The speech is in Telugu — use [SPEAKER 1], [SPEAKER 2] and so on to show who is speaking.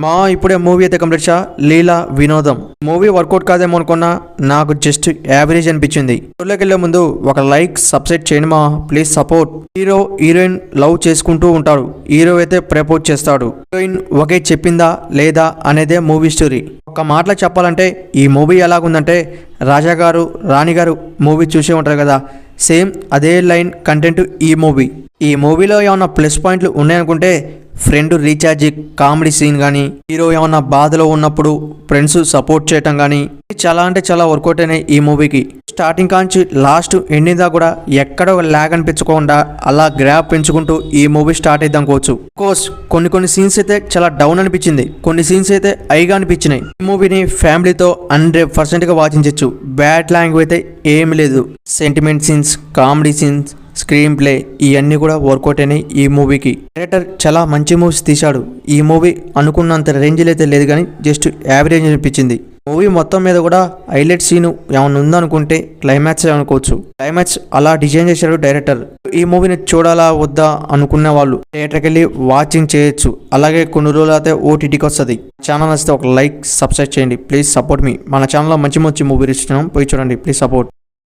[SPEAKER 1] మా ఇప్పుడే మూవీ అయితే కంప్లీట్ చా లీలా వినోదం మూవీ వర్కౌట్ కాదేమో అనుకున్నా నాకు జస్ట్ యావరేజ్ అనిపించింది. ఊర్లోకి వెళ్లే ముందు ఒక లైక్ సబ్స్క్రైబ్ చేయండి మా please support. Hero heroine love చేసుకుంటూ ఉంటాడు. హీరో అయితే ప్రపోజ్ చేస్తాడు. హీరోయిన్ ఒకే చెప్పిందా లేదా అనేదే మూవీ స్టోరీ. ఒక మాటలో చెప్పాలంటే ఈ మూవీ ఎలాగుందంటే రాజా గారు రాణి గారు మూవీ చూసే ఉంటారు కదా, సేమ్ అదే లైన్ కంటెంట్ ఈ మూవీ. ఈ మూవీలో ఏమన్నా ప్లస్ పాయింట్లు ఉన్నాయనుకుంటే ఫ్రెండ్ రీఛార్జ్ కామెడీ సీన్ కానీ, హీరో ఏమన్నా బాధలో ఉన్నప్పుడు ఫ్రెండ్స్ సపోర్ట్ చేయటం కానీ చాలా అంటే చాలా వర్కౌట్ అయినాయి ఈ మూవీకి. స్టార్టింగ్ కాంచి లాస్ట్ ఎండింగ్ దా కూడా ఎక్కడ ల్యాగ్ అనిపించకుండా అలా గ్రాప్ పెంచుకుంటూ ఈ మూవీ స్టార్ట్ అయిద్దాం కోవచ్చు. కోర్స్ కొన్ని సీన్స్ అయితే చాలా డౌన్ అనిపించింది, కొన్ని సీన్స్ అయితే హైగా అనిపించినాయి. ఈ మూవీని ఫ్యామిలీతో 100% గా వాచించవచ్చు. బ్యాడ్ లాంగ్వేజ్ అయితే ఏమి లేదు. Sentiment scenes, comedy scenes, screen play ఇవన్నీ కూడా వర్కౌట్ అయినాయి ఈ మూవీకి. డైరెక్టర్ చాలా మంచి మూవీస్ తీశాడు. ఈ మూవీ అనుకున్నంత రేంజ్లో అయితే లేదు కానీ జస్ట్ యావరేజ్ అనిపించింది. మూవీ మొత్తం మీద కూడా హైలైట్ సీన్ ఏమైనా ఉందనుకుంటే క్లైమాక్స్ అనుకోవచ్చు. క్లైమాక్స్ అలా డిజైన్ చేశాడు డైరెక్టర్. ఈ మూవీని చూడాలా వద్దా అనుకునే వాళ్ళు థియేటర్కి వెళ్ళి వాచింగ్ చేయొచ్చు. అలాగే కొన్ని రోజులు అయితే ఓటీటీకి వస్తుంది. ఛానల్ వస్తే ఒక లైక్ సబ్స్క్రైబ్ చేయండి ప్లీజ్ సపోర్ట్ మీ. మన ఛానల్లో మంచి మూవీ ఇస్తున్నాం, పోయి చూడండి ప్లీజ్ సపోర్ట్.